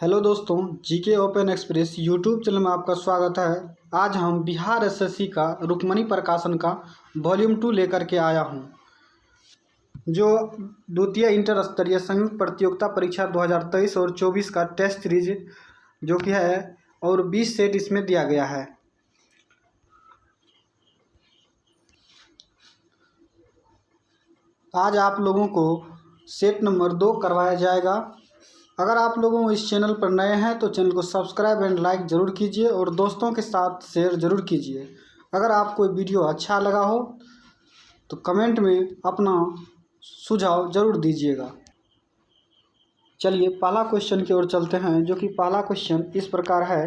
Hello दोस्तों, GK open express YouTube channel में आपका स्वागत है। आज हम बिहार एसएससी का रुक्मणी प्रकाशन का वॉल्यूम 2 लेकर के आया हूं, जो द्वितीय इंटर स्तरीय संयुक्त प्रतियोगिता परीक्षा 2023 और 24 का टेस्ट सीरीज जो कि है और 20 सेट इसमें दिया गया है। आज आप लोगों को सेट नंबर 2 करवाया जाएगा। अगर आप लोगों इस चैनल पर नए हैं तो चैनल को सब्सक्राइब एंड लाइक ज़रूर कीजिए और दोस्तों के साथ शेयर ज़रूर कीजिए। अगर आपको वीडियो अच्छा लगा हो तो कमेंट में अपना सुझाव ज़रूर दीजिएगा। चलिए पहला क्वेश्चन की ओर चलते हैं, जो कि पहला क्वेश्चन इस प्रकार है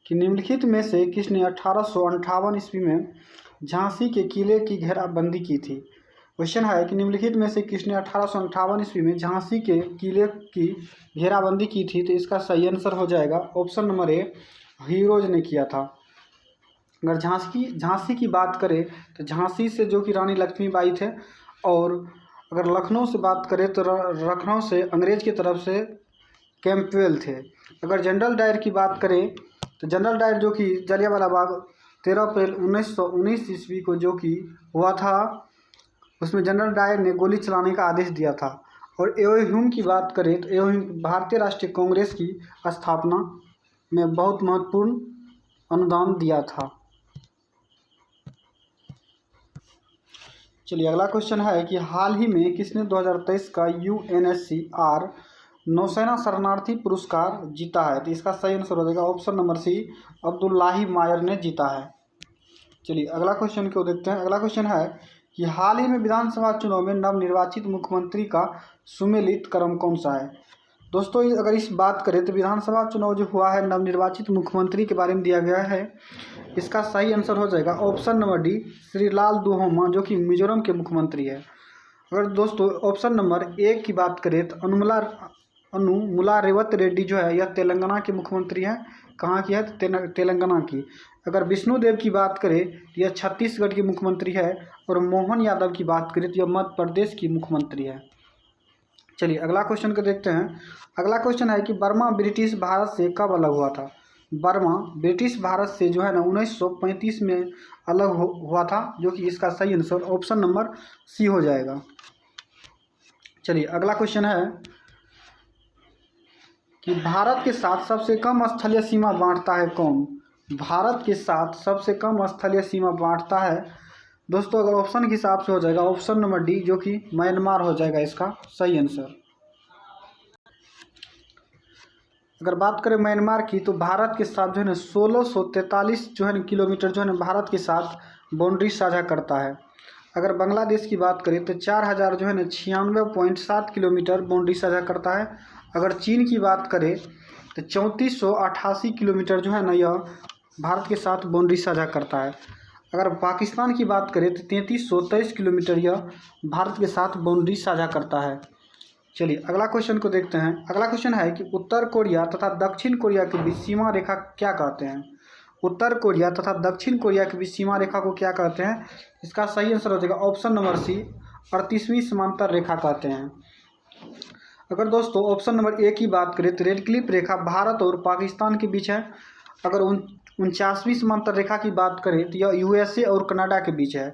कि निम्नलिखित में से किसने 1858 ईस्वी में झांसी के किले की घेराबंदी की थी। क्वेश्चन है कि निम्नलिखित में से किसने 1858 ईस्वी में झांसी के किले की घेराबंदी की थी। तो इसका सही आंसर हो जाएगा ऑप्शन नंबर ए, हीरोज ने किया था। अगर झांसी की बात करें तो झांसी से जो कि रानी लक्ष्मीबाई थे, और अगर लखनऊ से बात करें तो लखनऊ से अंग्रेज की तरफ से कैंपवेल थे। अगर जनरल डायर की बात करें तो जनरल डायर जो कि जलियांवाला बाग 13 अप्रैल 1919 ईस्वी को जो कि हुआ था, उसमें जनरल डायर ने गोली चलाने का आदेश दिया था। और एओ ह्यूम की बात करें तो एओ ह्यूम भारतीय राष्ट्रीय कांग्रेस की स्थापना में बहुत महत्वपूर्ण अनुदान दिया था। चलिए अगला क्वेश्चन है कि हाल ही में किसने 2023 का UNSCR नौसेना शरणार्थी पुरस्कार जीता है। तो इसका सही आंसर हो जाएगा ऑप्शन नंबर सी, अब्दुल्लाही मायर ने जीता है। चलिए अगला क्वेश्चन को देखते हैं। अगला क्वेश्चन है कि हाल ही में विधानसभा चुनाव में नवनिर्वाचित मुख्यमंत्री का सुमेलित क्रम कौन सा है। दोस्तों अगर इस बात करें तो विधानसभा चुनाव जो हुआ है नवनिर्वाचित मुख्यमंत्री के बारे में दिया गया है। इसका सही आंसर हो जाएगा option number D, Shri Lal दुहोमा, जो कि मिजोरम के मुख्यमंत्री है। अगर दोस्तों ऑप्शन नंबर ए की बात करें तो अनुमुला रेवत रेड्डी जो है यह तेलंगाना के मुख्यमंत्री हैं। कहाँ की है? तेलंगाना की। अगर विष्णुदेव की बात करें तो यह छत्तीसगढ़ की मुख्यमंत्री है, और मोहन यादव की बात करें तो यह मध्य प्रदेश की मुख्यमंत्री है। चलिए अगला क्वेश्चन को देखते हैं। अगला क्वेश्चन है कि बर्मा ब्रिटिश भारत से कब अलग हुआ था। बर्मा ब्रिटिश भारत से जो है ना 1935 में अलग हुआ था, जो कि इसका सही आंसर ऑप्शन नंबर सी हो जाएगा। चलिए अगला क्वेश्चन है कि भारत के साथ सबसे कम स्थलीय सीमा बांटता है कौन। भारत के साथ सबसे कम स्थलीय सीमा बांटता है दोस्तों, अगर ऑप्शन के हिसाब से हो जाएगा ऑप्शन नंबर डी, जो कि म्यांमार हो जाएगा इसका सही आंसर। अगर बात करें म्यांमार की तो भारत के साथ जो है ना 1643 जो है ना किलोमीटर जो है ना भारत के साथ बाउंड्री साझा करता है। अगर बांग्लादेश की बात करें तो 4000 जो है ना 96.7 किलोमीटर बाउंड्री साझा करता है। अगर चीन की बात करें तो 3488 किलोमीटर जो है ना यह भारत के साथ बाउंड्री साझा करता है। अगर पाकिस्तान की बात करें तो 3323 किलोमीटर यह भारत के साथ बाउंड्री साझा करता है। चलिए अगला क्वेश्चन को देखते हैं। अगला क्वेश्चन है कि उत्तर कोरिया तथा दक्षिण कोरिया के बीच सीमा रेखा क्या कहते हैं। उत्तर कोरिया तथा दक्षिण कोरिया के बीच सीमा रेखा को क्या कहते हैं। इसका सही आंसर हो जाएगा ऑप्शन नंबर सी, 38वीं समांतर रेखा कहते हैं। अगर दोस्तों ऑप्शन नंबर ए की बात करें तो रेड क्लिफ रेखा भारत और पाकिस्तान के बीच है। अगर 49वीं समांतर रेखा की बात करें तो यह USA और कनाडा के बीच है।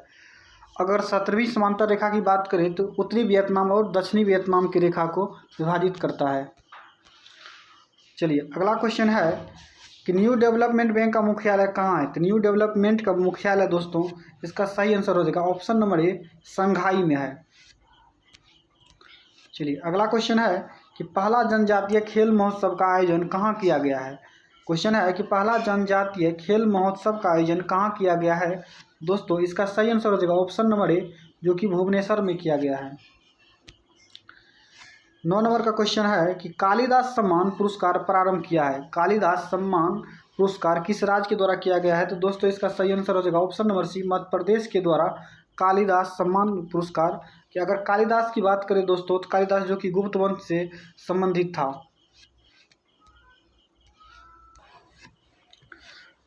अगर 17वीं समांतर रेखा की बात करें तो उत्तरी वियतनाम और दक्षिणी वियतनाम की रेखा को विभाजित करता है। चलिए अगला क्वेश्चन है कि न्यू डेवलपमेंट बैंक का मुख्यालय कहाँ है। तो न्यू डेवलपमेंट का मुख्यालय दोस्तों इसका सही आंसर हो जाएगा ऑप्शन नंबर ए, शंघाई में है। चलिए अगला क्वेश्चन है कि पहला जनजातीय खेल महोत्सव का आयोजन कहाँ किया गया है। क्वेश्चन है कि पहला जनजातीय खेल महोत्सव का आयोजन कहाँ किया गया है। दोस्तों इसका सही आंसर हो जाएगा ऑप्शन नंबर ए, जो कि भुवनेश्वर में किया गया है। 9 नंबर का क्वेश्चन है कि कालिदास सम्मान पुरस्कार प्रारंभ किया है। कालिदास सम्मान पुरस्कार किस राज्य के द्वारा किया गया है। तो दोस्तों इसका सही आंसर हो जाएगा ऑप्शन नंबर सी, मध्य प्रदेश के द्वारा कालिदास सम्मान पुरस्कार। कि अगर कालिदास की बात करें दोस्तों तो कालिदास जो कि गुप्त वंश से संबंधित था।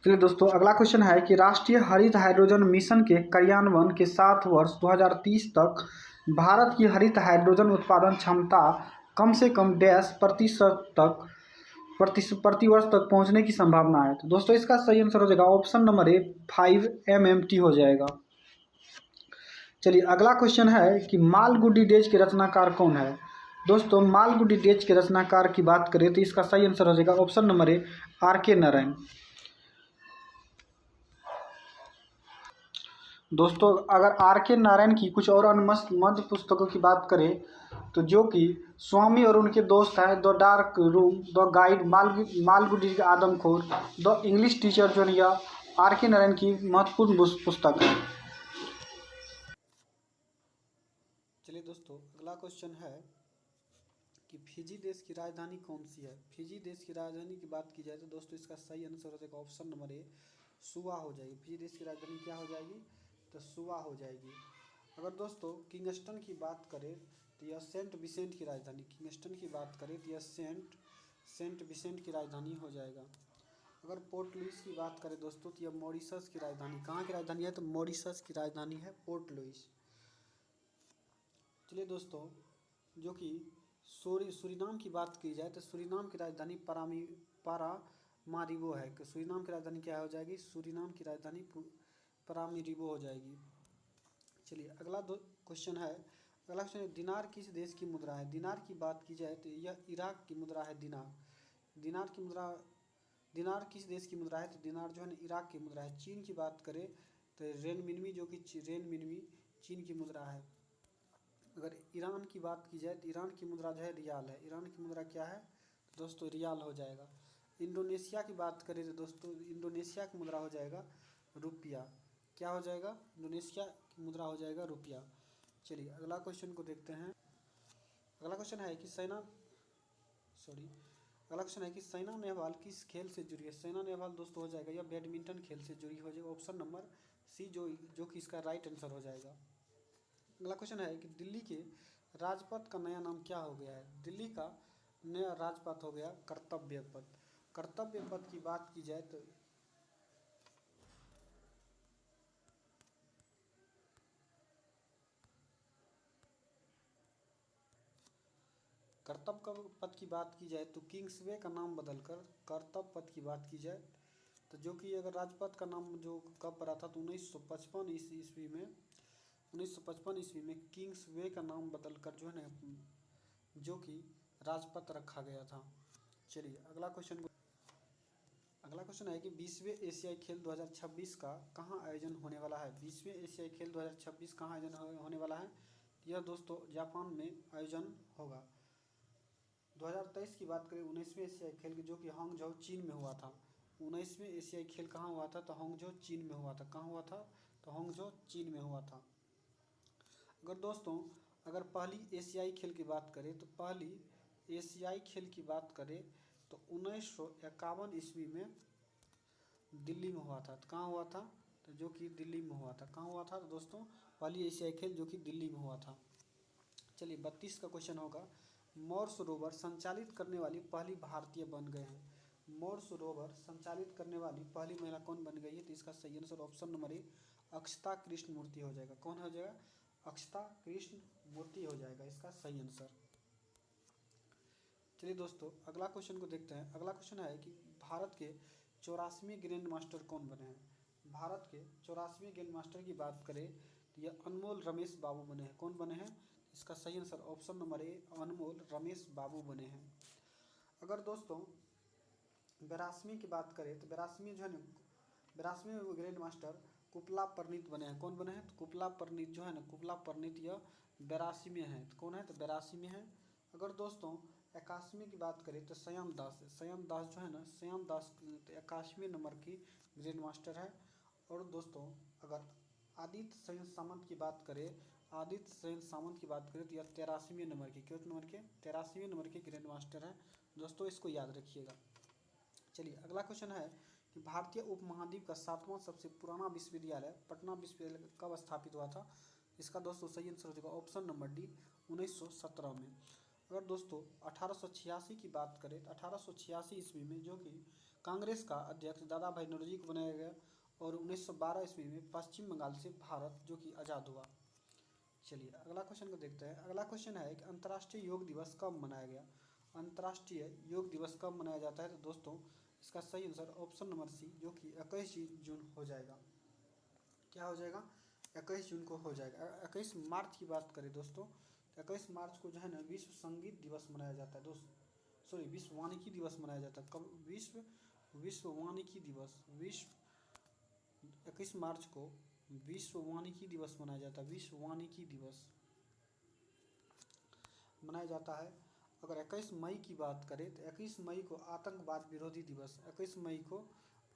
चलिए दोस्तों अगला क्वेश्चन है कि राष्ट्रीय हरित हाइड्रोजन मिशन के कार्यान्वयन के 7 वर्ष 2030 तक भारत की हरित हाइड्रोजन उत्पादन क्षमता कम से कम डैश प्रतिशत तक प्रति वर्ष तक पहुंचने की संभावना है। तो दोस्तों इसका सही आंसर हो जाएगा ऑप्शन नंबर ए 5 MMT हो जाएगा। चलिए अगला क्वेश्चन है कि मालगुडी डेज के रचनाकार कौन है। दोस्तों मालगुडी डेज के रचनाकार की बात करें तो इसका सही आंसर हो जाएगा option number A RK Narayan. दोस्तों अगर RK नारायण की कुछ और अन्य मध्य पुस्तकों की बात करें तो जो कि स्वामी और उनके दोस्त हैं the dark room, the guide, Malgudi का आदमखोर, द इंग्लिश टीचर जो यह RK नारायण की महत्वपूर्ण पुस्तक है। चलिए दोस्तों अगला क्वेश्चन है कि फिजी देश की राजधानी कौन सी है। फिजी देश की राजधानी की बात की जाए तो दोस्तों इसका सही आंसर हो जाएगा ऑप्शन नंबर ए सुवा हो जाएगी। फिजी देश की राजधानी क्या हो जाएगी तो सुवा हो जाएगी। अगर दोस्तों किंगस्टन की बात करें तो यह सेंट विसेंट की राजधानी, किंगस्टन की बात करें तो यह सेंट विसेंट की राजधानी हो जाएगा। अगर पोर्ट लुइस की बात करें दोस्तों तो यह मॉरिशस की राजधानी, कहाँ की राजधानी है तो मॉरिशस की राजधानी है पोर्ट लुइस। चलिए दोस्तों जो कि सूरीनाम की बात की जाए तो सूरीनाम की राजधानी पारामारिबो है। सूरीनाम की राजधानी क्या हो जाएगी, सूरीनाम की राजधानी पारामारिबो हो जाएगी। चलिए अगला क्वेश्चन है, अगला क्वेश्चन है दिनार किस देश की मुद्रा है। दिनार की बात की जाए तो यह इराक की मुद्रा है। दिनार किस देश की मुद्रा है तो दिनार जो है ना इराक की मुद्रा है। चीन की बात करें तो रेनमिनमी जो कि रेनमिनमी चीन की मुद्रा है। अगर ईरान की बात की जाए तो ईरान की मुद्रा जो है रियाल है। ईरान की मुद्रा क्या है तो दोस्तों रियाल हो जाएगा। इंडोनेशिया की बात करें तो दोस्तों इंडोनेशिया की मुद्रा हो जाएगा रुपया। क्या हो जाएगा, इंडोनेशिया की मुद्रा हो जाएगा रुपया। चलिए अगला क्वेश्चन को देखते हैं। अगला क्वेश्चन है कि साइना नेहवाल किस खेल से जुड़ी है। साइना नेहवाल दोस्तों हो जाएगा यह बैडमिंटन खेल से जुड़ी हो जाएगा। ऑप्शन नंबर सी जो कि इसका राइट आंसर हो जाएगा। अगला क्वेश्चन है कि दिल्ली के राजपथ का नया नाम क्या हो गया है। दिल्ली का नया राजपथ हो गया कर्तव्य पथ। कर्तव्य पथ की बात की जाए तो कर्तव्य पथ की बात की जाए तो किंग्सवे का नाम बदलकर कर्तव्य पथ की बात की जाए तो जो कि अगर राजपथ का नाम जो कब पड़ा था तो 1955 ईस्वी में किंग्सवे का नाम बदलकर जो है ना जो कि राजपथ रखा गया था। चलिए अगला क्वेश्चन है कि 20वें एशियाई खेल 2026 का कहाँ आयोजन होने वाला है। 20वें एशियाई खेल 2026 कहाँ आयोजन होने वाला है। यह दोस्तों जापान में आयोजन होगा। 2023 की बात करें 19वें एशियाई खेल की जो कि हांगझो चीन में हुआ था। 19वें एशियाई खेल कहाँ हुआ था तो हांगझो चीन में हुआ था। कहाँ हुआ था तो हांगझो चीन में हुआ था। अगर दोस्तों अगर पहली एशियाई खेल की बात करें तो पहली एशियाई खेल की बात करें तो 1951 ईस्वी में दिल्ली में हुआ था। तो कहाँ हुआ था तो जो कि दिल्ली में हुआ था। कहाँ हुआ था तो दोस्तों पहली एशियाई खेल जो कि दिल्ली में हुआ था। चलिए 32 का क्वेश्चन होगा, मॉर्स रोवर संचालित करने वाली पहली भारतीय बन गए हैं। मॉर्स रोवर संचालित करने वाली पहली महिला कौन बन गई है तो इसका सही आंसर ऑप्शन नंबर ए अक्षता कृष्ण मूर्ति हो जाएगा। कौन हो जाएगा, अक्षता कृष्ण मूर्ति हो जाएगा इसका सही आंसर। चलिए दोस्तों अगला क्वेश्चन को देखते हैं। अगला क्वेश्चन है कि भारत के 84वें ग्रैंड मास्टर कौन बने हैं। भारत के 84वें ग्रैंड मास्टर की बात करें तो यह अनमोल रमेश बाबू बने हैं। कौन बने हैं, इसका सही आंसर ऑप्शन नंबर ए अनमोल रमेश बाबू बने हैं। अगर दोस्तों 82वीं की बात करें तो 82वीं जो है ना 82वें ग्रैंड मास्टर कुपला परनीत बने हैं। कौन बने हैं तो कुपला परनीत जो है ना कुपला परनीत यह 82 में है। तो कौन है तो 82 में है। अगर दोस्तों 81वीं की बात करें तो श्याम दास जो है ना श्याम दास 81वें नंबर की ग्रैंड मास्टर है। और दोस्तों अगर आदित्य सेन सामंत की बात करें तो यह 83वें नंबर की 83वें नंबर के ग्रैंड मास्टर है। दोस्तों इसको याद रखिएगा। चलिए अगला क्वेश्चन है कि भारतीय उपमहाद्वीप का 7वां सबसे पुराना विश्वविद्यालय पटना विश्वविद्यालय कब स्थापित हुआ था। इसका दोस्तों सही आंसर हो जाएगा ऑप्शन नंबर डी 1917 में। अगर दोस्तों 1886 की बात करें तो 1886 ईस्वी में जो कि कांग्रेस का अध्यक्ष दादा भाई नौरोजी को बनाया गया और 1912 ईस्वी में पश्चिम बंगाल से भारत जो कि आज़ाद हुआ। चलिए अगला क्वेश्चन को देखते हैं। अगला क्वेश्चन है कि अंतर्राष्ट्रीय योग दिवस कब मनाया गया। अंतर्राष्ट्रीय योग दिवस कब मनाया जाता है? तो दोस्तों इसका सही आंसर ऑप्शन नंबर सी, जो कि 21 जून हो जाएगा। क्या हो जाएगा? 21 जून को हो जाएगा। 21 मार्च की बात करें दोस्तों, तो 21 मार्च को जो है ना विश्व संगीत दिवस मनाया जाता है सॉरी विश्व वानिकी दिवस मनाया जाता है। कब? विश्व वानिकी दिवस, 21 मार्च को विश्व वानिकी दिवस मनाया जाता है। विश्व वानिकी दिवस मनाया जाता है। अगर 21 मई की बात करें तो 21 मई को आतंकवाद विरोधी दिवस, 21 मई को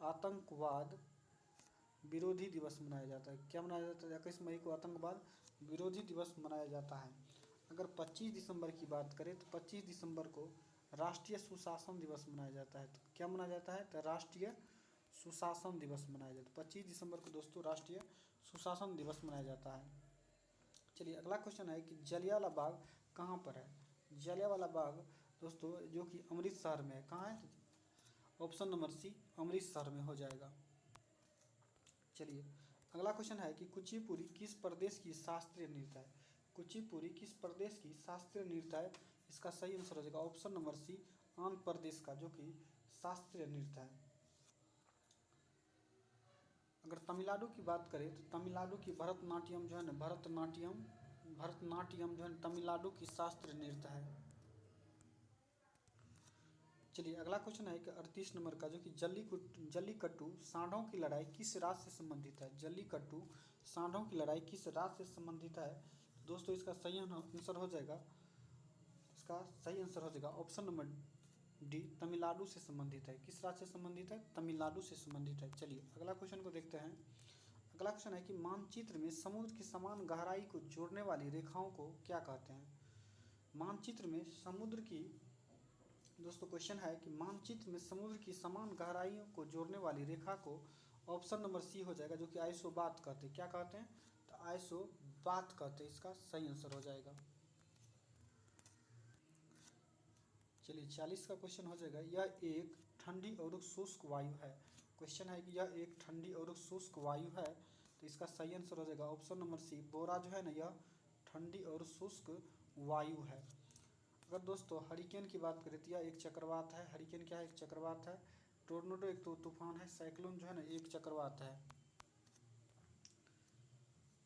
आतंकवाद विरोधी दिवस मनाया जाता है। क्या मनाया जाता है? 21 मई को आतंकवाद विरोधी दिवस मनाया जाता है। अगर 25 दिसंबर की बात करें तो 25 दिसंबर को राष्ट्रीय सुशासन दिवस मनाया जाता है। तो क्या मनाया जाता है? तो राष्ट्रीय सुशासन दिवस मनाया जाता है। 25 दिसंबर को दोस्तों राष्ट्रीय सुशासन दिवस मनाया जाता है। चलिए अगला क्वेश्चन है कि जलियांवाला बाग कहाँ पर है? जलियांवाला बाग दोस्तों जो कि अमृतसर में है। कहाँ है? ऑप्शन नंबर सी, अमृतसर में हो जाएगा। चलिए अगला क्वेश्चन है कि कुचिपुड़ी किस प्रदेश की शास्त्रीय नृत्य है? कुचिपुड़ी किस प्रदेश की शास्त्रीय नृत्य है? इसका सही आंसर हो जाएगा ऑप्शन नंबर सी, आंध्र प्रदेश का जो कि शास्त्रीय नृत्य है। अगर तमिलनाडु की बात करें तो तमिलनाडु की भरतनाट्यम जो है ना, भरतनाट्यम जो है तमिलनाडु की शास्त्रीय नृत्य है। चलिए अगला क्वेश्चन है कि 38 नंबर का, जो कि जल्लीकट्टू सांडों की लड़ाई किस राज्य से संबंधित है? जल्लीकट्टू सांडों की लड़ाई किस राज्य से संबंधित है? तो दोस्तों इसका सही आंसर हो जाएगा, ऑप्शन नंबर डी, तमिलनाडु से संबंधित है। किस राज्य से संबंधित है? तमिलनाडु से संबंधित है। चलिए अगला क्वेश्चन को देखते हैं। अगला क्वेश्चन है कि मानचित्र में समुद्र की समान गहराई को जोड़ने वाली रेखाओं को क्या कहते हैं? मानचित्र में समुद्र की दोस्तों क्वेश्चन है कि मानचित्र में समुद्र की समान गहराइयों को जोड़ने वाली रेखा को ऑप्शन नंबर सी हो जाएगा, जो कि आइसोबात कहते हैं। क्या कहते हैं? तो आइसोबात कहते हैं। इसका सही आंसर हो जाएगा। चलिए 40 का क्वेश्चन हो जाएगा, यह एक ठंडी और शुष्क वायु है। क्वेश्चन है कि यह एक ठंडी और शुष्क वायु है, तो इसका सही आंसर हो जाएगा ऑप्शन नंबर सी, बोरा जो है ना यह ठंडी और शुष्क वायु है। अगर दोस्तों हरिकेन की बात करें तो यह एक चक्रवात है। हरिकेन क्या है? एक चक्रवात है। टोर्नेडो एक तो तूफान है। साइक्लोन जो है ना एक चक्रवात है।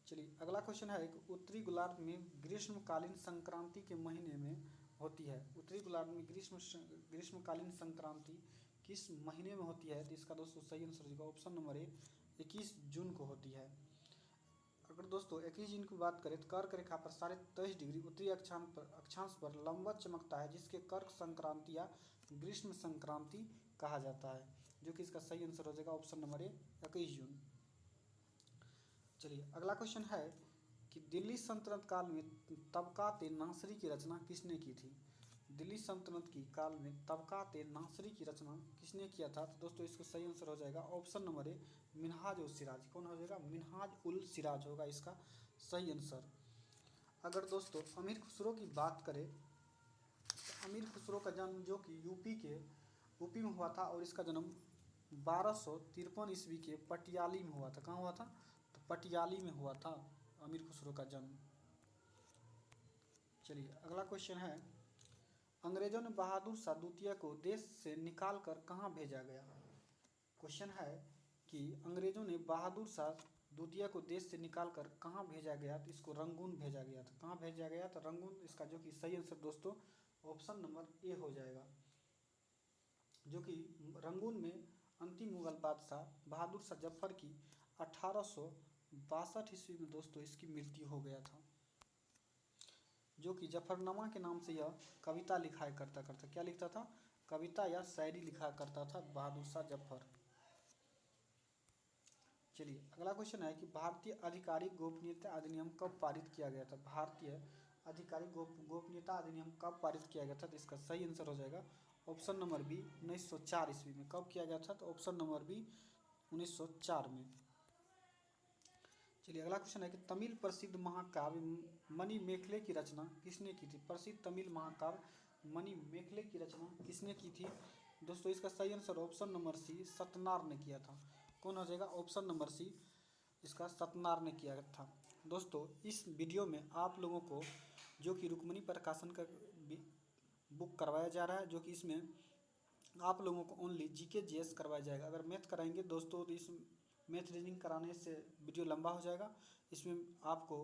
चलिए अगला क्वेश्चन है कि उत्तरी गोलार्ध में ग्रीष्मकालीन संक्रांति के महीने में होती है। उत्तरी गोलार्ध में ग्रीष्मकालीन संक्रांति किस महीने में होती है? तो इसका दोस्तों सही आंसर होगा ऑप्शन नंबर ए, 21 जून को होती है। अगर दोस्तों 21 जून की बात करें तो कर्क रेखा पर 23.5 डिग्री उत्तरी अक्षांश पर लंबवत चमकता है, जिसके कर्क संक्रांति या ग्रीष्म संक्रांति कहा जाता है, जो कि इसका सही आंसर हो जाएगा ऑप्शन नंबर ए, 21 जून। चलिए अगला क्वेश्चन है कि दिल्ली सल्तनत काल में तबकात नासरी की रचना किसने की थी? दिल्ली सल्तनत की काल में तबकात नासरी की रचना किसने किया था? तो दोस्तों इसका सही आंसर हो जाएगा ऑप्शन नंबर ए, मिनहाज उल सिराज। कौन हो जाएगा? मिनहाज उल सिराज होगा इसका सही आंसर। अगर दोस्तों अमीर खुसरो की बात करें तो अमीर खुसरो का जन्म जो कि यूपी में हुआ था, और इसका जन्म 1253 ईस्वी के पटियाली में हुआ था। कहाँ हुआ था? तो पटियाली में हुआ था अमीर खुसरो का जन्म। चलिए अगला क्वेश्चन है, अंग्रेजों ने बहादुर शाह द्वितीय को देश से निकाल कर कहाँ भेजा गया? क्वेश्चन है कि अंग्रेजों ने बहादुर शाह द्वितीय को देश से निकाल कर कहाँ भेजा गया? तो इसको रंगून भेजा गया था। कहाँ भेजा गया? तो रंगून। इसका जो कि सही आंसर दोस्तों ऑप्शन नंबर ए हो जाएगा, जो कि रंगून में अंतिम मुगल बादशाह बहादुर शाह जफर की 1862 ईस्वी में दोस्तों इसकी मृत्यु हो गया था, जो कि जफरनामा के नाम से यह कविता लिखा करता क्या लिखता था? कविता या शायरी लिखा करता था बहादुर शाह जफर। चलिए अगला क्वेश्चन है कि भारतीय आधिकारिक गोपनीयता अधिनियम कब पारित किया गया था? भारतीय आधिकारिक गोपनीयता अधिनियम कब पारित किया गया था? तो इसका सही आंसर हो जाएगा ऑप्शन नंबर बी, 1904 ईस्वी में। कब किया गया था? तो ऑप्शन नंबर बी, 1904 में। चलिए अगला क्वेश्चन है कि तमिल प्रसिद्ध महाकाव्य मणिमेखले की रचना किसने की थी? प्रसिद्ध तमिल महाकाव्य मणिमेखले की रचना किसने की थी? दोस्तों इसका सही आंसर ऑप्शन नंबर सी, सतनार ने किया था। कौन हो जाएगा? ऑप्शन नंबर सी, इसका सतनार ने किया था। दोस्तों इस वीडियो में आप लोगों को जो कि रुक्मिणी प्रकाशन का बुक करवाया जा रहा है, जो कि इसमें आप लोगों को ओनली जीके जीएस करवाया जाएगा। अगर मैथ कराएंगे दोस्तों तो इस मैथ रीजनिंग कराने से वीडियो लंबा हो जाएगा। इसमें आपको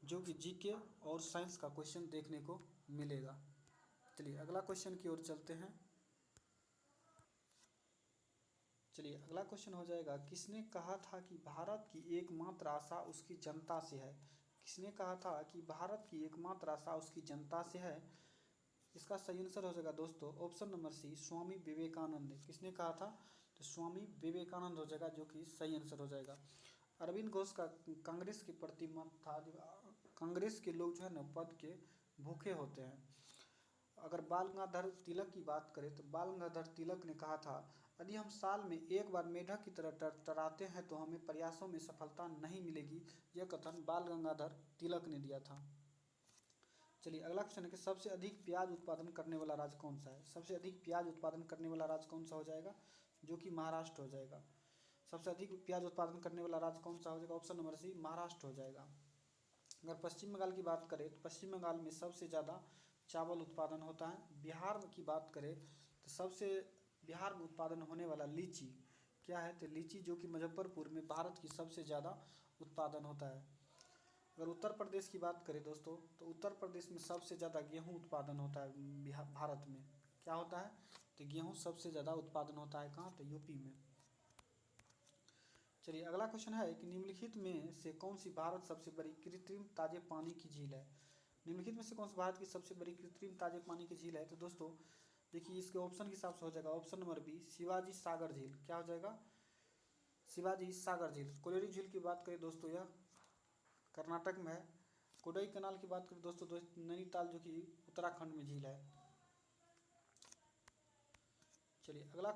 जो कि जीके और साइंस का क्वेश्चन देखने को मिलेगा। चलिए अगला क्वेश्चन की ओर चलते हैं। चलिए अगला क्वेश्चन हो जाएगा, किसने कहा था कि भारत की एकमात्र आशा उसकी जनता से है? किसने कहा था कि भारत की एकमात्र आशा उसकी जनता से है? इसका सही आंसर हो जाएगा दोस्तों ऑप्शन नंबर सी, स्वामी विवेकानंद। किसने कहा था? तो स्वामी विवेकानंद हो जाएगा, जो कि सही आंसर हो जाएगा। अरविंद घोष का कांग्रेस के प्रति मत था, जो कांग्रेस के लोग जो है ना पद के भूखे होते हैं। अगर बाल गंगाधर तिलक की बात करें तो बाल गंगाधर तिलक ने कहा था, यदि हम साल में एक बार मेढक की तरह टरटराते हैं तो हमें प्रयासों में सफलता नहीं मिलेगी। यह कथन बाल गंगाधर तिलक ने दिया था। चलिए अगला क्वेश्चन है कि सबसे अधिक प्याज उत्पादन करने वाला राज्य कौन सा है? सबसे अधिक प्याज उत्पादन करने वाला राज्य कौन सा हो जाएगा? जो कि महाराष्ट्र हो जाएगा। सबसे अधिक प्याज उत्पादन करने वाला राज्य कौन सा हो जाएगा? ऑप्शन नंबर सी, महाराष्ट्र हो जाएगा। अगर पश्चिम बंगाल की बात करें तो पश्चिम बंगाल में सबसे ज़्यादा चावल उत्पादन होता है। बिहार की बात करें तो सबसे बिहार में उत्पादन होने वाला लीची क्या है? तो लीची जो कि मुजफ्फरपुर में भारत की सबसे ज़्यादा उत्पादन होता है। अगर उत्तर प्रदेश की बात करें दोस्तों तो उत्तर प्रदेश में सबसे ज़्यादा गेहूं उत्पादन होता है। भारत में क्या होता है? तो गेहूं सबसे ज़्यादा उत्पादन होता है कहाँ? तो यूपी में। चलिए अगला क्वेश्चन है कि निम्नलिखित में से कौन सी भारत सबसे बड़ी कृत्रिम ताजे पानी की झील है? निम्नलिखित में से कौन सी भारत की सबसे बड़ी कृत्रिम ताजे पानी की झील है? तो दोस्तों देखिए इसके ऑप्शन के हिसाब से हो जाएगा ऑप्शन नंबर बी, शिवाजी सागर झील। क्या हो जाएगा? शिवाजी सागर झील। कोलेरी झील की बात करें दोस्तों यह कर्नाटक में है। कोडई कनाल की बात करें दोस्तों नैनीताल जो कि उत्तराखंड में झील है। चलिए अगला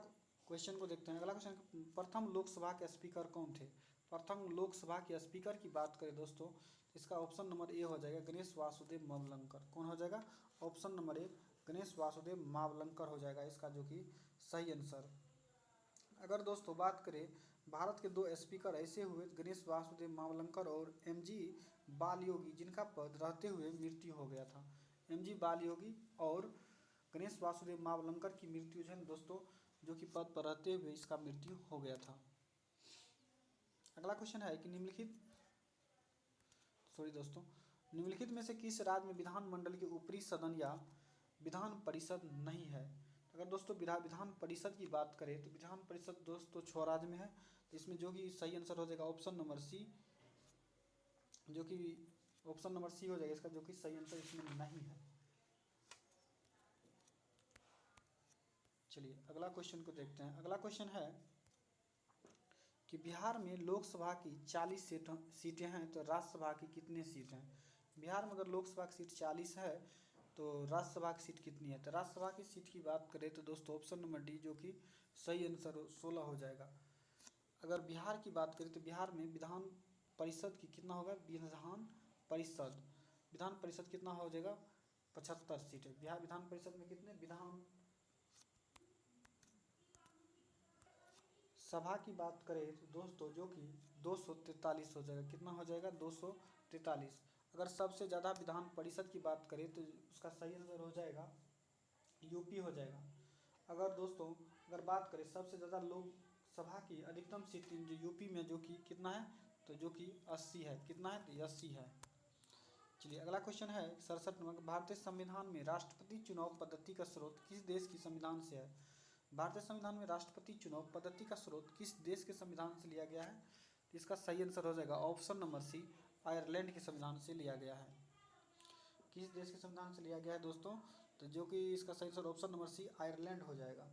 क्वेश्चन को देखते हैं। अगला क्वेश्चन, प्रथम लोकसभा के स्पीकर कौन थे? प्रथम लोकसभा के स्पीकर की बात करें दोस्तों इसका ऑप्शन नंबर ए हो जाएगा, गणेश वासुदेव मावलंकर। कौन हो जाएगा? Option number A, Ganesh Vasudev Mavalankar हो जाएगा इसका जो कि सही आंसर। अगर दोस्तों बात करें भारत के दो स्पीकर ऐसे हुए गणेश वासुदेव मावलंकर और एमजी बालयोगी, जिनका पद रहते हुए मृत्यु हो गया था। एमजी बालयोगी और गणेश वासुदेव मावलंकर की मृत्यु जो है दोस्तों जो कि पद पर रहते हुए इसका मृत्यु हो गया था। अगला क्वेश्चन है कि निम्नलिखित में से किस राज्य में विधानमंडल के ऊपरी सदन या विधान परिषद नहीं है? अगर दोस्तों विधान परिषद की बात करें तो विधान परिषद दोस्तों 6 राज्य में है। तो इसमें जो कि सही आंसर हो जाएगा ऑप्शन नंबर सी, जो कि ऑप्शन नंबर सी हो जाएगा इसका जो कि सही आंसर इसमें नहीं है। चलिए अगला क्वेश्चन को देखते हैं। अगला क्वेश्चन है कि बिहार में लोकसभा की 40 सीटें हैं तो राज्यसभा की कितनी सीट हैं? बिहार में अगर लोकसभा की सीट 40 है तो राज्यसभा की सीट कितनी है? तो राज्यसभा की सीट की बात करें तो दोस्तों ऑप्शन नंबर डी जो कि सही आंसर 16 हो जाएगा। अगर बिहार की बात करें तो बिहार में विधान परिषद की कितना होगा? विधान परिषद कितना हो जाएगा? 75 सीटें। बिहार विधान परिषद में कितने विधान सभा की बात करें तो दोस्तों जो कि 243 हो जाएगा। कितना हो जाएगा? 243। अगर सबसे ज़्यादा विधान परिषद की बात करें तो उसका सही आंसर हो जाएगा यूपी हो जाएगा। अगर दोस्तों अगर बात करें सबसे ज़्यादा लोकसभा की अधिकतम सीट जो यूपी में जो कि कितना है? तो जो कि 80 है। कितना है? तो 80 है। चलिए अगला क्वेश्चन है 67 नंबर, भारतीय संविधान में राष्ट्रपति चुनाव पद्धति का स्रोत किस देश की संविधान से है? भारतीय संविधान में राष्ट्रपति चुनाव पद्धति का स्रोत किस देश के संविधान से लिया गया है? तो इसका सही आंसर हो जाएगा ऑप्शन नंबर सी, आयरलैंड के संविधान से लिया गया है। किस देश के संविधान से लिया गया है दोस्तों? तो जो कि इसका सही answer option number C, Ireland हो जाएगा।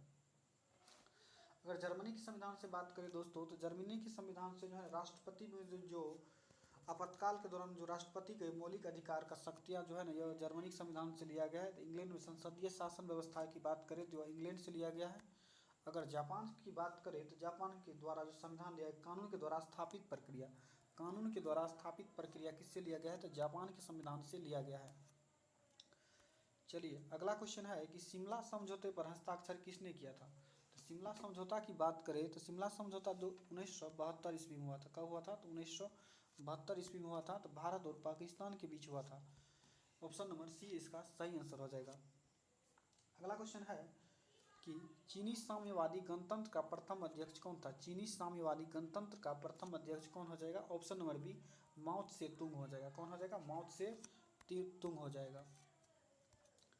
अगर जर्मनी के संविधान से बात करें दोस्तों तो जर्मनी के संविधान से जो है राष्ट्रपति में जो आपातकाल के दौरान जो राष्ट्रपति के मौलिक अधिकार का शक्तियाँ जो है ना यह जर्मनी के संविधान से लिया गया है। तो इंग्लैंड में संसदीय शासन व्यवस्था की बात करें तो इंग्लैंड से लिया गया है। अगर जापान की बात करें तो जापान के द्वारा जो संविधान लिया है कानून के द्वारा स्थापित प्रक्रिया किससे लिया गया है? तो जापान के संविधान से लिया गया है। चलिए अगला क्वेश्चन है कि शिमला समझौते पर हस्ताक्षर किसने किया था? तो शिमला समझौता की बात करें तो शिमला समझौता जो 1972 ईस्वी में हुआ था। कब हुआ था? तो 1972 ईस्वी में हुआ था। तो भारत और पाकिस्तान के बीच हुआ था। ऑप्शन नंबर सी इसका सही आंसर हो जाएगा। अगला क्वेश्चन है कि चीनी साम्यवादी गणतंत्र का प्रथम अध्यक्ष कौन था। चीनी साम्यवादी गणतंत्र का प्रथम अध्यक्ष कौन हो जाएगा। ऑप्शन नंबर बी माओ त्से तुंग हो जाएगा। कौन हो जाएगा। माओ त्से तुंग हो जाएगा।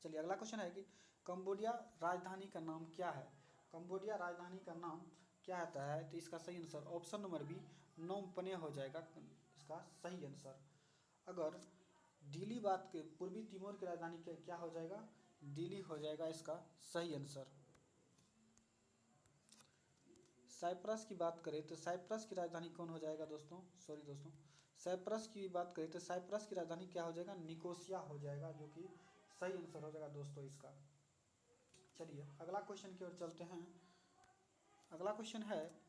चलिए अगला क्वेश्चन है कि कंबोडिया राजधानी का नाम क्या है। कंबोडिया राजधानी का नाम क्या आता है। तो इसका सही आंसर ऑप्शन नंबर बी नोम पने हो जाएगा इसका सही आंसर। अगर दिल्ली बात के पूर्वी तिमोर की राजधानी क्या हो जाएगा। दिल्ली हो जाएगा इसका सही आंसर। साइप्रस की बात करें तो साइप्रस की राजधानी कौन हो जाएगा दोस्तों। सॉरी दोस्तों, साइप्रस की बात करें तो साइप्रस की राजधानी क्या हो जाएगा। निकोसिया हो जाएगा, जो कि सही आंसर हो जाएगा दोस्तों इसका। चलिए अगला क्वेश्चन की ओर चलते हैं। अगला क्वेश्चन है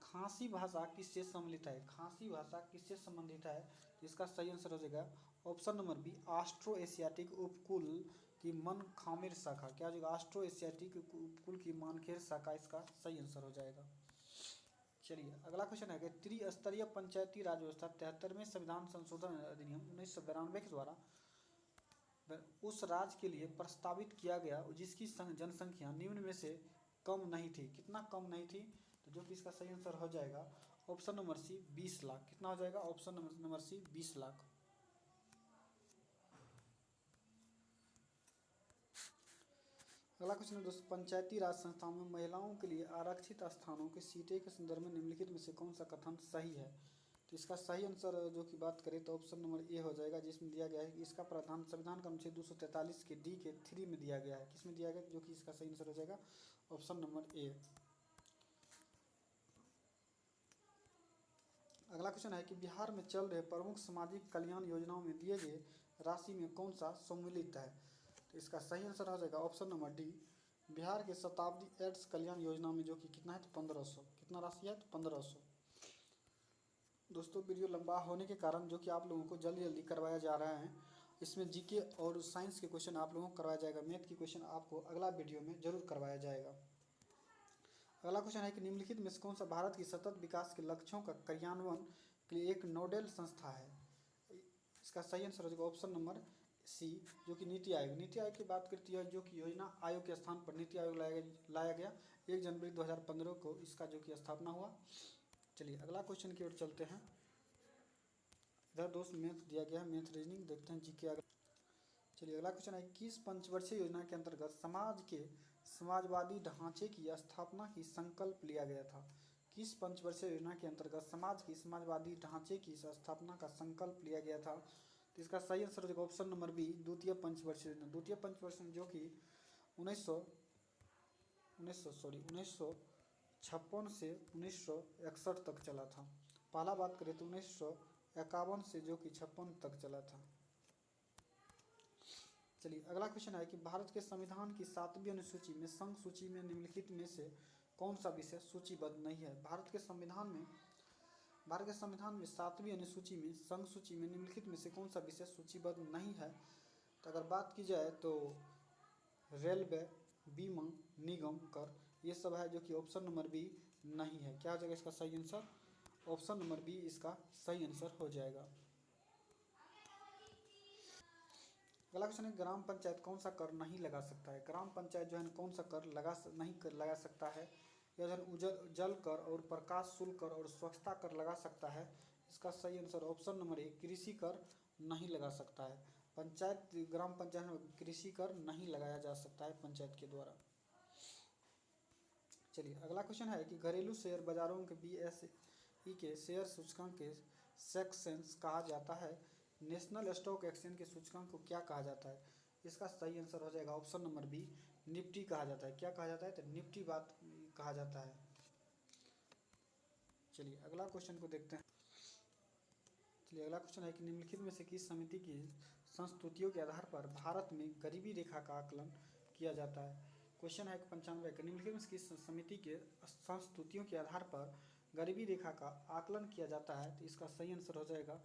खासी भाषा किससे सम्मिलित है। खासी भाषा किससे संबंधित है। तो इसका सही आंसर हो जाएगा option number B austro asiatic उपकुल की मन खामेर शाखा। क्या हो जाएगा। ऑस्ट्रो एशियाटिक उपकुल की मानखेर शाखा इसका सही आंसर हो जाएगा। चलिए अगला क्वेश्चन है कि त्रिस्तरीय पंचायती राज व्यवस्था 73वें संविधान संशोधन अधिनियम 1992 के द्वारा उस राज्य के लिए प्रस्तावित किया गया जिसकी जनसंख्या निम्न में से कम नहीं थी। कितना कम नहीं थी। तो जो कि इसका सही आंसर हो जाएगा ऑप्शन नंबर सी 20 लाख। कितना हो जाएगा। Option number C 20 lakh. अगला क्वेश्चन है दोस्तों पंचायती राज संस्थाओं में महिलाओं के लिए आरक्षित स्थानों की सीटें के संदर्भ में निम्नलिखित में से कौन सा कथन सही है। तो इसका सही आंसर जो कि बात करें तो ऑप्शन नंबर ए हो जाएगा, जिसमें दिया गया है कि इसका प्रावधान संविधान का अनुच्छेद 243 के डी के 3 में दिया गया है। किसमें दिया गया, जो कि इसका सही आंसर हो जाएगा ऑप्शन नंबर ए। अगला क्वेश्चन है कि बिहार में चल रहे प्रमुख सामाजिक कल्याण योजनाओं में दिए गए राशि में कौन सा सम्मिलित है। तो इसका सही आंसर हो जाएगा ऑप्शन नंबर डी बिहार के शताब्दी एड्स कल्याण योजना में, जो कि कितना है तो 1500। कितना राशि है तो 1500। दोस्तों वीडियो लंबा होने के कारण जो कि आप लोगों को जल्दी जल्दी करवाया जा रहा है, इसमें जीके और साइंस के क्वेश्चन आप लोगों को करवाया जाएगा। मैथ की क्वेश्चन आपको अगला वीडियो में जरूर करवाया जाएगा। अगला क्वेश्चन है कि निम्नलिखित में से कौन सा भारत की सतत विकास के लक्ष्यों का क्रियान्वयन के लिए एक नोडल संस्था है। इसका सही आंसर हो जाएगा ऑप्शन नंबर सी, जो कि नीति आयोग। नीति आयोग की बात करती है, जो कि योजना आयोग के स्थान पर नीति आयोग लाया गया 1 जनवरी 2015 को इसका जो कि स्थापना हुआ। चलिए अगला क्वेश्चन की ओर चलते हैं। इधर दोस्त मैथ दिया गया है, मैथ रीजनिंग देखते हैं जीके आगे। चलिए अगला क्वेश्चन है किस पंचवर्षीय योजना के अंतर्गत समाज के समाजवादी ढांचे की स्थापना की संकल्प लिया गया था। किस पंचवर्षीय योजना के अंतर्गत समाज की समाजवादी ढांचे की स्थापना का संकल्प लिया गया था। तो इसका सही आंसर हो जाएगा ऑप्शन नंबर बी द्वितीय पंचवर्षीय योजना। द्वितीय पंचवर्षीय जो कि 1956 से 1961 तक चला था। पहला बात करें तो 1951 से जो कि 56 तक चला था। चलिए अगला क्वेश्चन है कि भारत के संविधान की 7वीं अनुसूची में संघ सूची में निम्नलिखित में से कौन सा विषय सूचीबद्ध नहीं है। भारत के संविधान में 7वीं अनुसूची में संघ सूची में निम्नलिखित में से कौन सा विषय सूचीबद्ध नहीं है। तो अगर बात की जाए तो रेलवे, बीमा निगम कर, ये सब है, जो कि ऑप्शन नंबर बी नहीं है। क्या हो जाएगा इसका सही आंसर। ऑप्शन नंबर बी इसका सही आंसर हो जाएगा। अगला क्वेश्चन है ग्राम पंचायत कौन सा कर नहीं लगा सकता है। ग्राम पंचायत जो है कौन सा कर नहीं लगा सकता है। यह जल कर और प्रकाश शुल्क कर और स्वच्छता कर लगा सकता है। इसका सही आंसर ऑप्शन नंबर ए कृषि कर नहीं लगा सकता है। ग्राम पंचायत में कृषि कर नहीं लगाया जा सकता है पंचायत के द्वारा। चलिए अगला क्वेश्चन है कि घरेलू शेयर बाजारों के BSE के शेयर सूचकांक के सेक्सेंस कहा जाता है। नेशनल स्टॉक एक्सचेंज के सूचकांक को क्या कहा जाता है। इसका सही आंसर हो जाएगा ऑप्शन नंबर बी निफ्टी कहा जाता है। क्या कहा जाता है तो निफ्टी बात कहा जाता है। चलिए अगला क्वेश्चन को देखते हैं। चलिए अगला क्वेश्चन है कि निम्नलिखित में से किस समिति की संस्तुतियों के आधार पर भारत में गरीबी रेखा का आकलन किया जाता है। क्वेश्चन है 95 का निम्नलिखित में किस समिति के संस्तुतियों के आधार पर गरीबी रेखा का आकलन किया जाता है। तो इसका सही आंसर हो जाएगा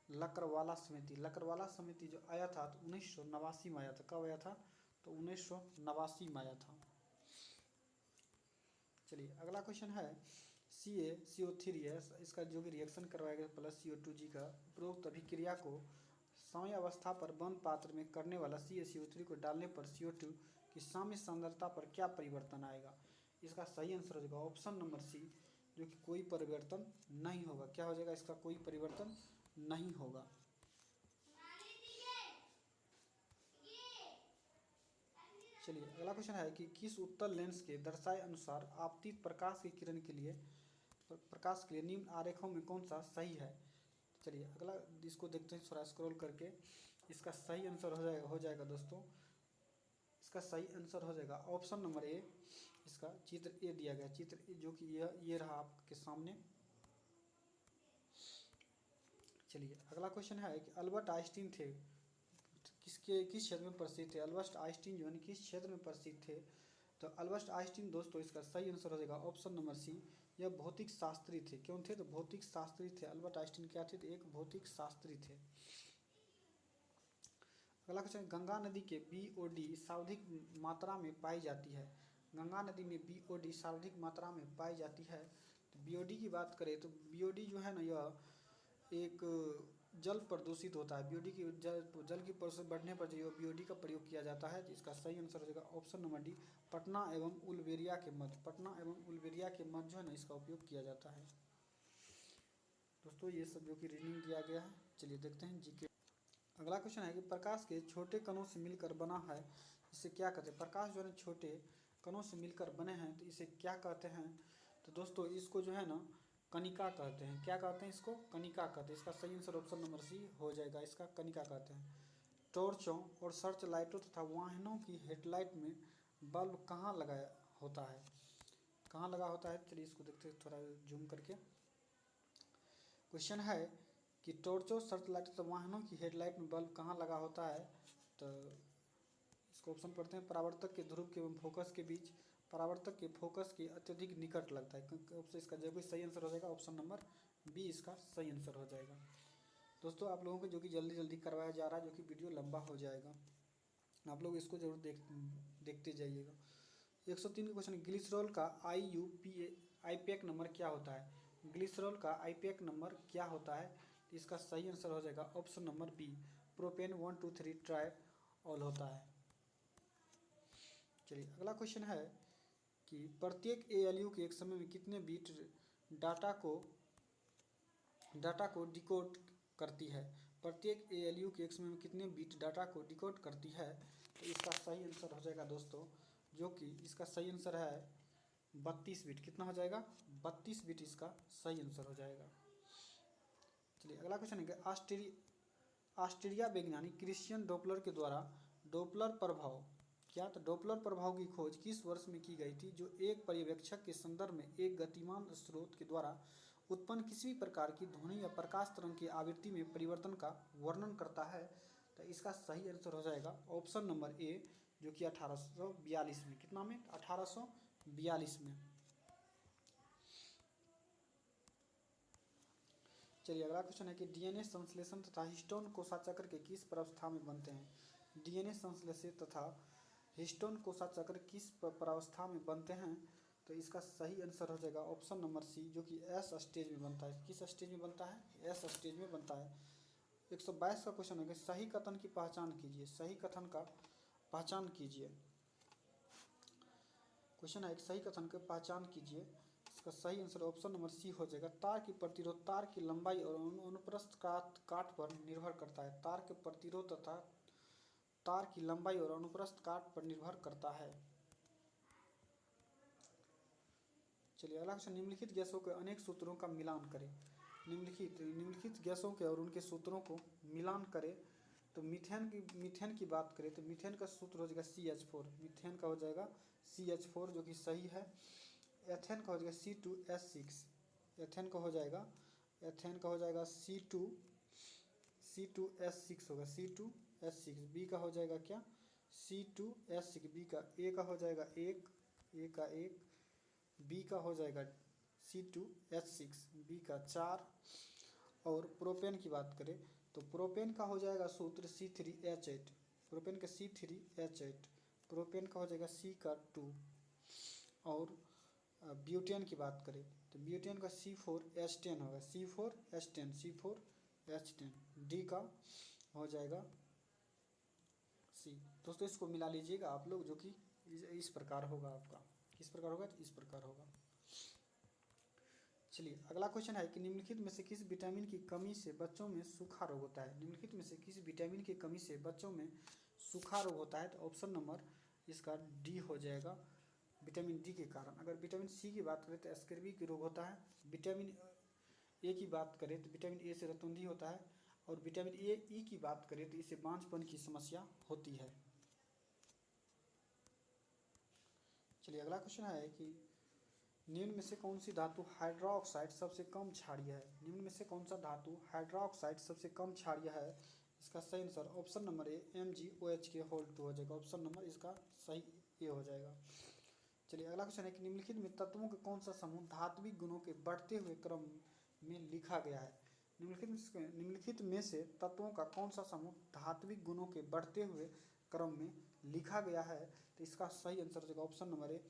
लकड़वाला समिति। लकड़वाला समिति जो आया था तो 1989 में आया था। कब आया था तो 1989 में आया था। चलिए अगला क्वेश्चन है CaCO3 है, इसका जो कि रिएक्शन करवाया गया प्लस CO2G का उपरोक्त अभिक्रिया को साम्यावस्था पर बंद पात्र में करने वाला CaCO3 को डालने पर CO2 की साम्य सांद्रता पर क्या परिवर्तन आएगा? इसका सही आंसर हो जाएगा ऑप्शन नंबर सी, जो कि कोई परिवर्तन नहीं होगा। क्या हो जाएगा इसका? कोई परिवर्तन नहीं होगा। चलिए अगला क्वेश्चन है कि किस उत्तल लेंस के दर्शाए अनुसार आपतित प्रकाश की किरण के लिए निम्न आरेखों में कौन सा सही है? चलिए अगला इसको देखते हैं थोड़ा स्क्रॉल करके। इसका सही आंसर हो जाएगा दोस्तों, इसका सही आंसर हो जाएगा ऑप्शन नंबर ए। इसका चित्र ए दिया गया, चित्र ए जो कि ये रहा आपके सामने। चलिए अगला क्वेश्चन है कि अल्बर्ट आइंस्टीन थे किस क्षेत्र में प्रसिद्ध थे? अल्बर्ट आइंस्टीन जो है किस क्षेत्र में प्रसिद्ध थे? तो अल्बर्ट आइंस्टीन दोस्तों इसका सही आंसर हो जाएगा ऑप्शन नंबर सी, यह भौतिक शास्त्री थे। क्यों थे? तो भौतिक शास्त्री थे। अल्बर्ट आइंस्टीन क्या थे? तो एक भौतिक शास्त्री थे। अगला क्वेश्चन, गंगा नदी के BOD सर्वाधिक मात्रा में पाई जाती है। गंगा नदी में BOD सर्वाधिक मात्रा में पाई जाती है। तो BOD की बात करें तो BOD जो है ना, यह एक जल प्रदूषित होता है। BOD की जल की प्रदूषण बढ़ने पर जो BOD का प्रयोग किया जाता है। तो इसका सही आंसर हो जाएगा ऑप्शन नंबर डी, पटना एवं उलबेरिया के मध्य। पटना एवं उलबेरिया के मध्य जो है ना, इसका उपयोग किया जाता है। दोस्तों ये सब जो कि रीडिंग दिया गया है। चलिए देखते हैं जीके। अगला क्वेश्चन है कि प्रकाश के छोटे कणों से मिलकर बना है, इसे क्या कहते हैं? प्रकाश जो है छोटे कणों से मिलकर बने हैं, तो इसे क्या कहते हैं? तो दोस्तों इसको जो है ना कणिका कहते हैं। क्या कहते हैं इसको? कणिका कहते हैं। इसका सही आंसर ऑप्शन नंबर सी हो जाएगा, इसका कणिका कहते हैं। टॉर्चों और सर्च लाइटों तथा वाहनों की हेडलाइट में बल्ब कहाँ लगाया होता है? कहाँ लगा होता है? चलिए इसको देखते हैं थोड़ा जूम करके। क्वेश्चन है कि टॉर्चों, सर्च लाइट तथा वाहनों की हेडलाइट में बल्ब कहाँ लगा होता है? तो इसको ऑप्शन पढ़ते हैं। परावर्तक के ध्रुव के एवं फोकस के बीच, परावर्तक के फोकस के अत्यधिक निकट लगता है। क्योंकि इसका जब भी सही आंसर हो जाएगा ऑप्शन नंबर बी, इसका सही आंसर हो जाएगा। दोस्तों आप लोगों को जो कि जल्दी जल्दी करवाया जा रहा है, जो कि वीडियो लंबा हो जाएगा, आप लोग इसको जरूर देखते जाइएगा। 103 का क्वेश्चन, ग्लिसरॉल का IUPAC नंबर क्या होता है? ग्लिसरॉल का IUPAC नंबर क्या होता है? तो इसका सही आंसर हो जाएगा ऑप्शन नंबर बी, प्रोपेन 123 ट्राइऑल होता है। चलिए अगला क्वेश्चन है कि प्रत्येक ALU के एक समय में कितने बीट डाटा को डिकोड करती है? प्रत्येक ALU के एक समय में कितने बीट डाटा को डिकोड करती है? तो इसका सही आंसर हो जाएगा दोस्तों, जो कि इसका सही आंसर है 32 बीट। कितना हो जाएगा? 32 बीट इसका सही आंसर हो जाएगा। चलिए अगला क्वेश्चन है कि ऑस्ट्रिया वैज्ञानिक क्रिश्चियन डॉपलर के द्वारा डॉपलर प्रभाव, क्या तो डॉपलर प्रभाव की खोज किस वर्ष में की गई थी, जो एक पर्यवेक्षक के संदर्भ में एक गतिमान स्रोत के द्वारा उत्पन्न किसी भी प्रकार की ध्वनि या प्रकाश तरंग की आवृत्ति में परिवर्तन का वर्णन करता है? तो इसका सही आंसर हो जाएगा ऑप्शन नंबर ए, जो कि 1842 में। कितना में? 1842 में। चलिए अगला क्वेश्चन है कि DNA संश्लेषण तथा हिस्टोन कोशाचक्र के किस प्रावस्था में बनते हैं? DNA संश्लेषण तथा हिस्टोन कोशाचक्र किस प्रावस्था में बनते हैं? तो इसका सही आंसर हो जाएगा ऑप्शन नंबर सी, जो कि S स्टेज में बनता है। किस स्टेज में बनता है? S स्टेज में बनता है। 122 का क्वेश्चन है कि सही कथन की पहचान कीजिए। सही कथन का पहचान कीजिए। क्वेश्चन है एक सही कथन की पहचान कीजिए। इसका सही आंसर ऑप्शन नंबर सी हो जाएगा। तार की प्रतिरोध तार की लंबाई और अनुप्रस्थ काट पर निर्भर करता है। तार के प्रतिरोध तथा तार की लंबाई और अनुप्रस्थ काट पर निर्भर करता है। चलिए अगला क्वेश्चन, निम्नलिखित गैसों के अनेक सूत्रों का मिलान करें। निम्नलिखित गैसों के और उनके सूत्रों को मिलान करें। तो मीथेन की बात करें तो मीथेन का सूत्र हो जाएगा CH4। मीथेन का हो जाएगा CH4, जो कि सही है। एथेन का हो जाएगा C2H6। एथेन का हो जाएगा C2H6 होगा, C2H6। बी का हो जाएगा क्या? C2H6। बी का ए का हो जाएगा एक, बी का हो जाएगा C2H6, बी का 4। और प्रोपेन की बात करें तो प्रोपेन का हो जाएगा सूत्र C3H8। प्रोपेन का C3H8। प्रोपेन का हो जाएगा C का 2। और ब्यूटेन की बात करें तो ब्यूटेन का C4H10 होगा, C4H10। डी का हो जाएगा सी। दोस्तों इसको मिला लीजिएगा आप लोग, जो कि इस प्रकार होगा आपका। किस प्रकार होगा? तो इस प्रकार होगा। चलिए अगला क्वेश्चन है कि निम्नलिखित में से किस विटामिन की कमी से बच्चों में सूखा रोग होता है? निम्नलिखित में से किस विटामिन की कमी से बच्चों में सूखा रोग होता है? तो ऑप्शन नंबर इसका डी हो जाएगा, विटामिन डी के कारण। अगर विटामिन सी की बात करें तो स्कर्वी की रोग होता है। विटामिन ए की बात करें तो विटामिन ए से रतौंधी होता है। और विटामिन ए ई की बात करें तो इससे बांझपन की समस्या होती है। चलिए अगला क्वेश्चन है कि निम्न में से कौन सी धातु हाइड्रोक्साइड सबसे कम क्षारीय है? निम्न में से कौन सा धातु हाइड्रोक्साइड सबसे कम क्षारीय है? इसका सही answer option number A MgOH हो जाएगा। ऑप्शन नंबर इसका सही ए हो जाएगा। चलिए अगला क्वेश्चन है कि निम्नलिखित में तत्वों का कौन सा समूह धात्विक गुणों के बढ़ते हुए क्रम में लिखा गया है? निम्नलिखित में से तत्वों का कौन सा समूह धात्विक गुणों के बढ़ते हुए क्रम में लिखा गया है? तो इसका सही आंसर हो जाएगा option number A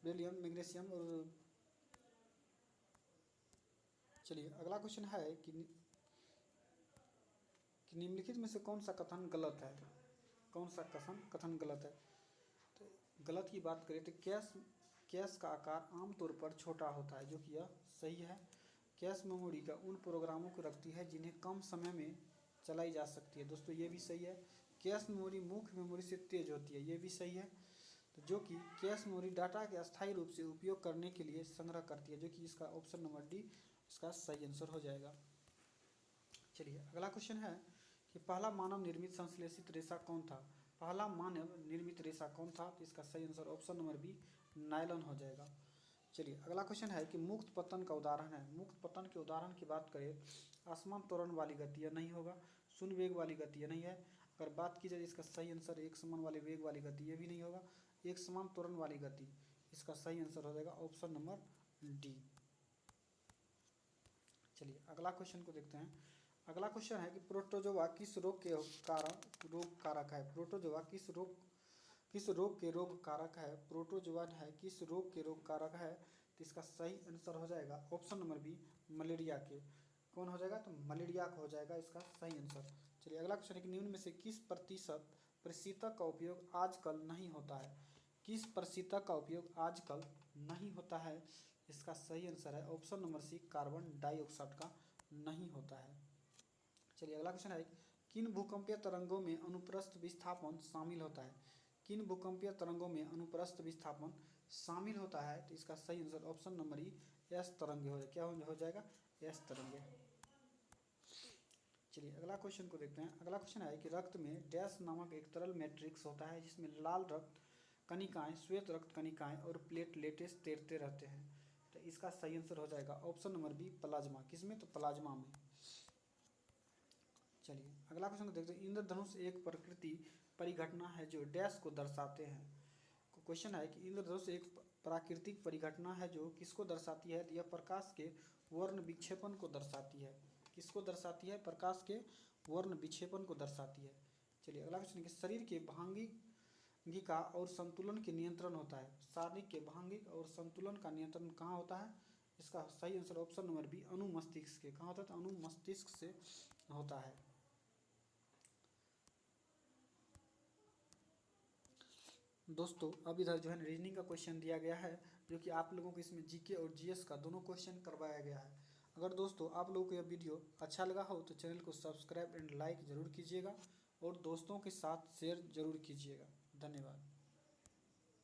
beryllium, magnesium और। चलिए अगला क्वेश्चन है कि निम्नलिखित में से कौन सा कथन गलत है? कौन सा कथन गलत है? तो गलत की बात करें तो कैश का आकार आमतौर पर छोटा होता है, जो कि यह सही है। कैश मेमोरी का उन प्रोग्रामों को रखती है जिन्हें कम समय में चलाई जा सकती है। दोस्तों ये भी सही है। कैश मेमोरी मुख्य मेमोरी से तेज होती है, ये भी सही है। तो जो कि कैश मेमोरी डाटा के अस्थायी रूप से उपयोग करने के लिए संग्रह करती है, जो कि इसका ऑप्शन नंबर डी इसका सही आंसर हो जाएगा। चलिए अगला क्वेश्चन है कि पहला मानव निर्मित संश्लेषित रेशा कौन था? पहला मानव निर्मित रेशा कौन था? तो इसका सही answer option number B nylon हो जाएगा। चलिए अगला क्वेश्चन है कि मुक्त पतन का उदाहरण है। मुक्त पतन के उदाहरण की बात करें, आसमान त्वरण वाली गति, यह नहीं होगा। शून्य वेग वाली गति, यह नहीं है। अगर बात की जाए इसका सही आंसर एक समान वाले वेग वाली गति, यह भी नहीं होगा। एक समान त्वरण वाली गति, इसका सही आंसर हो जाएगा ऑप्शन नंबर डी। चलिए अगला क्वेश्चन को देखते हैं। अगला क्वेश्चन है कि प्रोटोजोआ किस रोग के रोग कारक है? प्रोटोजोआ किस रोग के रोग कारक है? प्रोटोजोआ है किस रोग के रोग कारक है? तो इसका सही आंसर हो जाएगा ऑप्शन नंबर बी मलेरिया के। कौन हो जाएगा? तो मलेरिया का हो जाएगा इसका सही आंसर। चलिए अगला क्वेश्चन है कि निम्न में से किस प्रतिशत प्रशीतक का उपयोग आजकल नहीं होता है? किस प्रशीतक का उपयोग आजकल नहीं होता है? इसका सही आंसर है option number C carbon dioxide का नहीं होता है। चलिए अगला क्वेश्चन है किन भूकंपीय तरंगों में अनुप्रस्थ विस्थापन शामिल होता है? किन भूकंपीय तरंगों में अनुप्रस्थ विस्थापन शामिल होता है? तो इसका सही answer option number E S तरंगे हो जाएगा। क्या हो जाएगा? एस तरंगे। चलिए अगला क्वेश्चन को देखते हैं। अगला क्वेश्चन है कि रक्त में डैश नामक एक तरल मैट्रिक्स होता है जिसमें लाल रक्त कणिकाएं, श्वेत रक्त कणिकाएं और प्लेटलेट्स तैरते रहते हैं। तो इसका सही आंसर हो जाएगा ऑप्शन नंबर बी प्लाज्मा। किसमें? तो प्लाज्मा में। चलिए अगला क्वेश्चन को देखते हैं। इंद्रधनुष एक प्रकृति परिघटना है जो डैश को दर्शाते हैं। क्वेश्चन है कि इंद्रधनुष एक प्राकृतिक परिघटना है जो किसको दर्शाती है? तो यह प्रकाश के वर्ण विक्षेपण को दर्शाती है। किसको दर्शाती है? प्रकाश के वर्ण विक्षेपण को दर्शाती है। चलिए अगला क्वेश्चन है कि शरीर के भांगिका और संतुलन के नियंत्रण होता है। शारीरिक के भांगिक और संतुलन का नियंत्रण कहाँ होता है? इसका सही आंसर ऑप्शन नंबर बी अनुमस्तिष्क के। कहाँ होता है? तो अनुमस्तिष्क से होता है। दोस्तों अब इधर जो है रीजनिंग का क्वेश्चन दिया गया है, जो कि आप लोगों को इसमें जीके और जीएस का दोनों क्वेश्चन करवाया गया है। अगर दोस्तों आप लोगों को यह वीडियो अच्छा लगा हो तो चैनल को सब्सक्राइब एंड लाइक ज़रूर कीजिएगा और दोस्तों के साथ शेयर ज़रूर कीजिएगा। धन्यवाद।